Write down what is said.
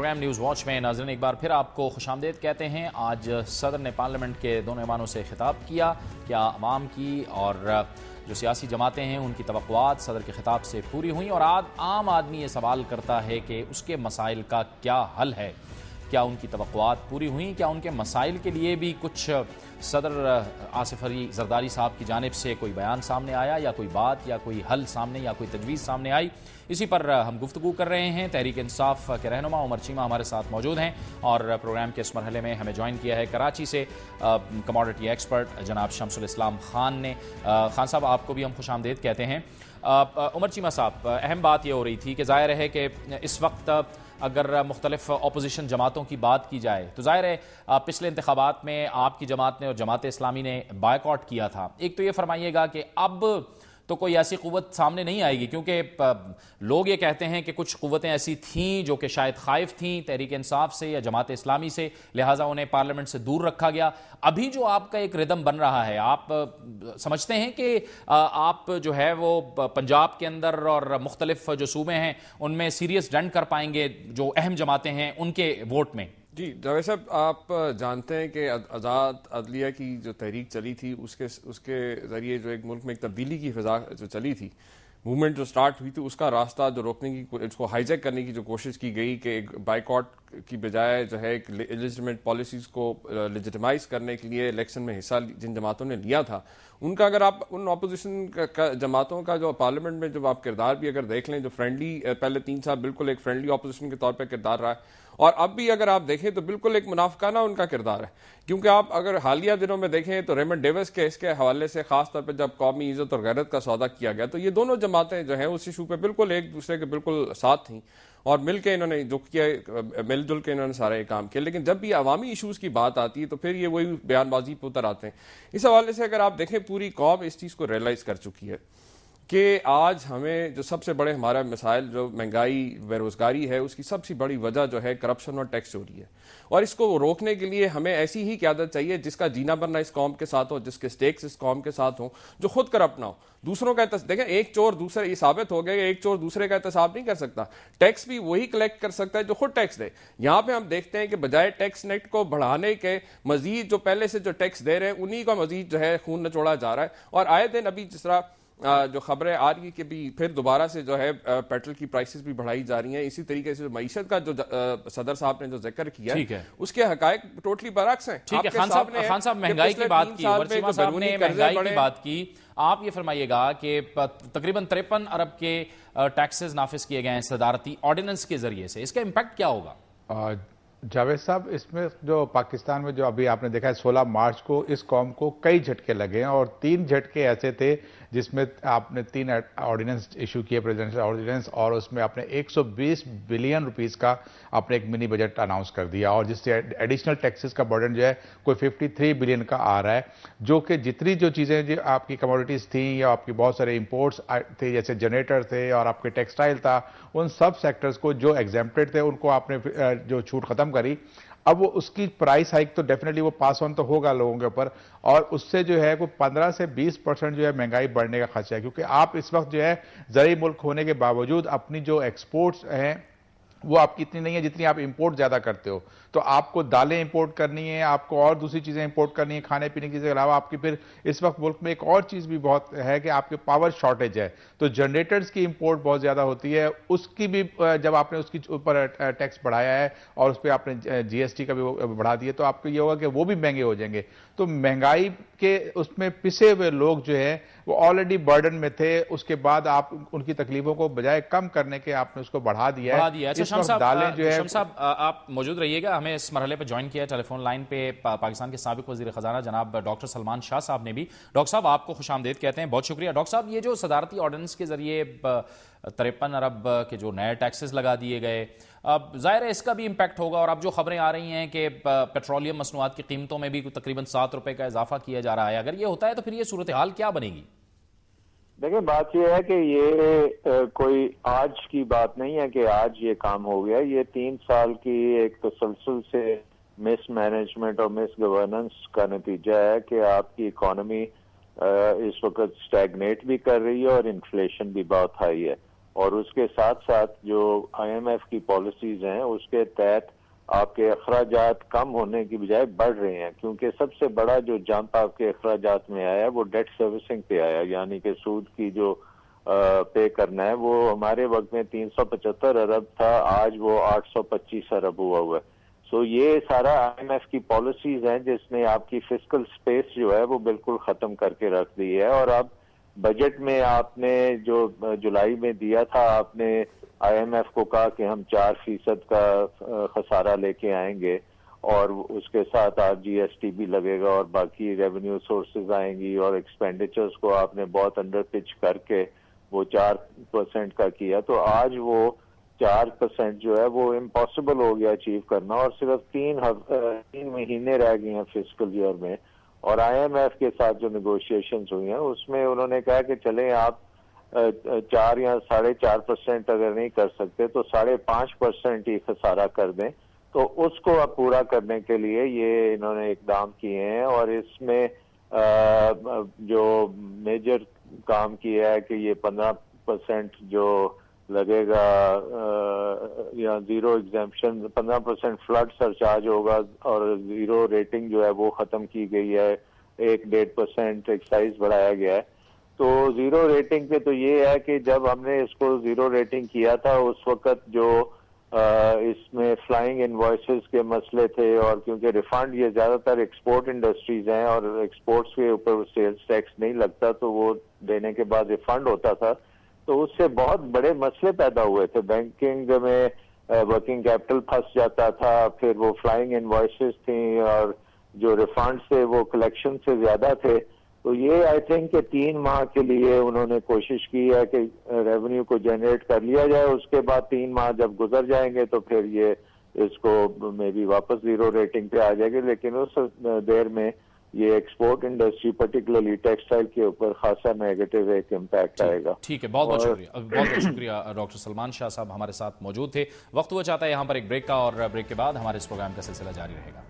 Programme news watch میں ناظرین ایک بار پھر آپ کو خوش آمدید کہتے ہیں۔ آج صدر نے پارلیمنٹ کے دونوں ایوانوں سے خطاب کیا۔ کیا عوام کی اور جو سیاسی جماعتیں ہیں ان کی توقعات صدر کے خطاب سے پوری ہوئیں، اور عام آدمی یہ سوال کرتا ہے کہ اس کے مسائل کا کیا حل ہے؟ کیا ان کی توقعات پوری ہوئیں؟ کیا ان کے مسائل کے لیے بھی کچھ صدر آصف علی زرداری صاحب کی جانب سے کوئی بیان سامنے آیا، یا کوئی بات یا کوئی حل سامنے یا کوئی تجویز سامنے آئی؟ اسی پر ہم گفتگو کر رہے ہیں۔ تحریک انصاف کے رہنما عمر چیمہ ہمارے ساتھ موجود ہیں، اور پروگرام کے اس مرحلے میں ہمیں جوائن کیا ہے کراچی سے کموڈٹی ایکسپرٹ جناب شمس الاسلام خان نے۔ خان صاحب، آپ کو بھی ہم خوش آمدید کہتے ہیں۔ عمر چیمہ صاحب، اہم بات یہ ہو رہی تھی کہ ظاہر ہے کہ اس وقت اگر مختلف اپوزیشن جماعتوں کی بات کی جائے تو ظاہر ہے پچھلے انتخابات میں آپ کی جماعت نے اور جماعت اسلامی نے بائیکاٹ کیا تھا۔ ایک تو یہ فرمائیے گا کہ اب تو کوئی ایسی قوت سامنے نہیں آئے گی، کیونکہ لوگ یہ کہتے ہیں کہ کچھ قوتیں ایسی تھیں جو کہ شاید خائف تھیں تحریک انصاف سے یا جماعت اسلامی سے، لہٰذا انہیں پارلیمنٹ سے دور رکھا گیا۔ ابھی جو آپ کا ایک ردم بن رہا ہے، آپ سمجھتے ہیں کہ آپ جو ہے وہ پنجاب کے اندر اور مختلف جو صوبے ہیں ان میں سیریس ڈنڈ کر پائیں گے جو اہم جماعتیں ہیں ان کے ووٹ میں؟ جی جاوید صاحب، آپ جانتے ہیں کہ آزاد عدلیہ کی جو تحریک چلی تھی اس کے ذریعے جو ایک ملک میں ایک تبدیلی کی فضا جو چلی تھی، موومنٹ جو سٹارٹ ہوئی تھی، اس کا راستہ جو روکنے کی، اس کو ہائی جیک کرنے کی جو کوشش کی گئی کہ ایک بائیکاٹ کی بجائے جو ہے ایک لیجٹیمیٹ پالیسیز کو لیجٹیمائز کرنے کے لیے الیکشن میں حصہ جن جماعتوں نے لیا تھا، ان کا اگر آپ ان اپوزیشن جماعتوں کا جو پارلیمنٹ میں جو آپ کردار بھی اگر دیکھ لیں، جو فرینڈلی پہلے 3 سال بالکل ایک فرینڈلی اپوزیشن کے طور پہ کردار رہا ہے، اور اب بھی اگر آپ دیکھیں تو بالکل ایک منافقانہ ان کا کردار ہے۔ کیونکہ آپ اگر حالیہ دنوں میں دیکھیں تو ریمنڈ ڈیوس کیس کے حوالے سے، خاص طور پہ جب قومی عزت اور غیرت کا سودا کیا گیا، تو یہ دونوں جماعتیں جو ہیں اس ایشو پہ بالکل ایک دوسرے کے بالکل ساتھ تھیں، اور مل کے انہوں نے جو کیا، مل جل کے انہوں نے سارے کام کیا۔ لیکن جب بھی عوامی ایشوز کی بات آتی ہے تو پھر یہ وہی بیان بازی پہ اتر آتے ہیں۔ اس حوالے سے اگر آپ دیکھیں پوری قوم اس چیز کو ریئلائز کر چکی ہے کہ آج ہمیں جو سب سے بڑے ہمارا مسائل جو مہنگائی، بے روزگاری ہے، اس کی سب سے بڑی وجہ جو ہے کرپشن اور ٹیکس چوری ہے، اور اس کو روکنے کے لیے ہمیں ایسی ہی قیادت چاہیے جس کا جینا مرنا اس قوم کے ساتھ ہو، جس کے سٹیکس اس قوم کے ساتھ ہوں، جو خود کرپٹ نہ ہو، دوسروں کا دیکھیں ایک چور دوسرے، یہ ثابت ہو گیا کہ ایک چور دوسرے کا احتساب نہیں کر سکتا، ٹیکس بھی وہی کلیکٹ کر سکتا ہے جو خود ٹیکس دے۔ یہاں پہ ہم دیکھتے ہیں کہ بجائے ٹیکس نیٹ کو بڑھانے کے، مزید جو پہلے سے جو ٹیکس دے رہے ہیں انہی کا مزید جو ہے خون نچوڑا جا رہا ہے، اور آئے دن ابھی جس طرح جو خبریں آ رہی کہ بھی پھر دوبارہ سے جو ہے پیٹرول کی پرائسز بھی بڑھائی جا رہی ہیں، اسی طریقے سے معیشت کا جو صدر صاحب نے جو ذکر کیا ہے اس کے حقائق ٹوٹلی برعکس ہیں۔ ٹھیک ہے خان صاحب، مہنگائی کی بات کی، ورچیمہ صاحب نے مہنگائی کی بات کی، آپ یہ فرمائیے گا کہ تقریباً 53 ارب کے ٹیکسز نافذ کیے گئے ہیں صدارتی آرڈیننس کے ذریعے سے، اس کا امپیکٹ کیا ہوگا؟ جاوید صاحب، اس میں جو پاکستان میں جو ابھی آپ نے دیکھا ہے 16 مارچ کو اس قوم کو کئی جھٹکے لگے ہیں، اور 3 جھٹکے ایسے تھے جس میں آپ نے 3 آرڈیننس ایشو کیے، پریزیڈنشل آرڈیننس، اور اس میں آپ نے 120 بلین روپیز کا آپ نے ایک منی بجٹ اناؤنس کر دیا، اور جس سے ایڈیشنل ٹیکسز کا برڈن جو ہے کوئی 53 بلین کا آ رہا ہے، جو کہ جتنی جو چیزیں جو آپ کی کموڈیٹیز تھیں یا آپ کی بہت سارے امپورٹس تھے، جیسے جنریٹر تھے اور آپ کے ٹیکسٹائل تھا، ان سب سیکٹرز کو جو ایگزیمپٹڈ تھے ان کو آپ نے جو چھوٹ ختم کری۔ اب وہ اس کی پرائس ہائک تو ڈیفینیٹلی وہ پاس آن تو ہوگا لوگوں کے اوپر، اور اس سے جو ہے کوئی 15 سے 20% جو ہے مہنگائی بڑھنے کا خدشہ ہے، کیونکہ آپ اس وقت جو ہے زرعی ملک ہونے کے باوجود اپنی جو ایکسپورٹس ہیں وہ آپ کی اتنی نہیں ہے جتنی آپ امپورٹ زیادہ کرتے ہو، تو آپ کو دالیں امپورٹ کرنی ہیں، آپ کو اور دوسری چیزیں امپورٹ کرنی ہیں، کھانے پینے کی چیزیں کے علاوہ آپ کی پھر اس وقت ملک میں ایک اور چیز بھی بہت ہے کہ آپ کے پاور شارٹیج ہے، تو جنریٹرز کی امپورٹ بہت زیادہ ہوتی ہے، اس کی بھی جب آپ نے اس کی اوپر ٹیکس بڑھایا ہے اور اس پہ آپ نے جی ایس ٹی کا بھی بڑھا دیا، تو آپ کو یہ ہوگا کہ وہ بھی مہنگے ہو جائیں گے۔ تو مہنگائی کے اس میں پسے ہوئے لوگ جو ہیں وہ آلریڈی برڈن میں تھے، اس کے بعد آپ ان کی تکلیفوں کو بجائے کم کرنے کے آپ نے اس کو بڑھا دیا ہے۔ اچھا شمس صاحب، آپ موجود رہیے گا، ہمیں اس مرحلے پہ جوائن کیا ہے ٹیلی فون لائن پہ پاکستان کے سابق وزیر خزانہ جناب ڈاکٹر سلمان شاہ صاحب نے بھی۔ ڈاکٹر صاحب، آپ کو خوش آمدید کہتے ہیں، بہت شکریہ۔ ڈاکٹر صاحب، یہ جو صدارتی آرڈیننس کے ذریعے 53 ارب کے جو نئے ٹیکسز لگا دیے گئے، ظاہر ہے اس کا بھی امپیکٹ ہوگا، اور اب جو خبریں آ رہی ہیں کہ پیٹرولیم مصنوعات کی قیمتوں میں بھی تقریباً 7 روپے کا اضافہ کیا جا رہا ہے، اگر یہ ہوتا ہے تو پھر یہ صورتحال کیا بنے گی؟ دیکھیں، بات یہ ہے کہ یہ کوئی آج کی بات نہیں ہے کہ آج یہ کام ہو گیا، یہ 3 سال کی ایک تسلسل سے مس مینجمنٹ اور مس گورننس کا نتیجہ ہے کہ آپ کی اکانومی اس وقت سٹیگنیٹ بھی کر رہی ہے اور انفلیشن بھی بہت ہائی ہے۔ اور اس کے ساتھ ساتھ جو IMF کی پالیسیز ہیں اس کے تحت آپ کے اخراجات کم ہونے کی بجائے بڑھ رہے ہیں، کیونکہ سب سے بڑا جو جمپ آپ کے اخراجات میں آیا ہے وہ ڈیٹ سروسنگ پہ آیا، یعنی کہ سود کی جو پے کرنا ہے وہ ہمارے وقت میں 375 ارب تھا، آج وہ 825 ارب ہوا ہے۔ سو یہ سارا IMF کی پالیسیز ہیں جس نے آپ کی فسکل سپیس جو ہے وہ بالکل ختم کر کے رکھ دی ہے، اور اب بجٹ میں آپ نے جو جولائی میں دیا تھا، آپ نے IMF کو کہا کہ ہم 4% کا خسارہ لے کے آئیں گے، اور اس کے ساتھ GST بھی لگے گا اور باقی ریونیو سورسز آئیں گی، اور ایکسپینڈیچرز کو آپ نے بہت انڈر پچ کر کے وہ 4% کا کیا، تو آج وہ 4% جو ہے وہ امپاسبل ہو گیا اچیو کرنا، اور صرف 3 مہینے رہ گئے ہیں فسکل ایئر میں۔ اور IMF کے ساتھ جو نیگوشیشنز ہوئی ہیں اس میں انہوں نے کہا کہ چلیں آپ 4 یا 4.5% اگر نہیں کر سکتے تو 5.5% ہی خسارہ کر دیں، تو اس کو اب پورا کرنے کے لیے یہ انہوں نے اقدام کیے ہیں، اور اس میں جو میجر کام کیا ہے کہ یہ 15% جو لگے گا یا زیرو ایگزیمپشن، 15% فلڈ سرچارج ہوگا، اور زیرو ریٹنگ جو ہے وہ ختم کی گئی ہے، 1.5% ایکسائز بڑھایا گیا ہے۔ تو زیرو ریٹنگ پہ تو یہ ہے کہ جب ہم نے اس کو زیرو ریٹنگ کیا تھا اس وقت جو اس میں فلائنگ انوائسز کے مسئلے تھے، اور کیونکہ ریفنڈ یہ زیادہ تر ایکسپورٹ انڈسٹریز ہیں اور ایکسپورٹس کے اوپر سیلز ٹیکس نہیں لگتا، تو وہ دینے کے بعد ریفنڈ ہوتا تھا، تو اس سے بہت بڑے مسئلے پیدا ہوئے تھے۔ بینکنگ میں ورکنگ کیپٹل پھنس جاتا تھا، پھر وہ فلائنگ انوائسز تھیں، اور جو ریفنڈ سے وہ کلیکشن سے زیادہ تھے۔ تو یہ آئی تھنک کہ 3 ماہ کے لیے انہوں نے کوشش کی ہے کہ ریونیو کو جنریٹ کر لیا جائے، اس کے بعد 3 ماہ جب گزر جائیں گے تو پھر یہ اس کو مے بی واپس زیرو ریٹنگ پہ آ جائے گی، لیکن اس دیر میں یہ ایکسپورٹ انڈسٹری پرٹیکولرلی ٹیکسٹائل کے اوپر خاصا نیگیٹو ایک امپیکٹ آئے گا۔ ٹھیک ہے، بہت بہت شکریہ، بہت بہت شکریہ ڈاکٹر سلمان شاہ صاحب ہمارے ساتھ موجود تھے۔ وقت ہوا چاہتا ہے یہاں پر ایک بریک کا، اور بریک کے بعد ہمارے اس پروگرام کا سلسلہ جاری رہے گا۔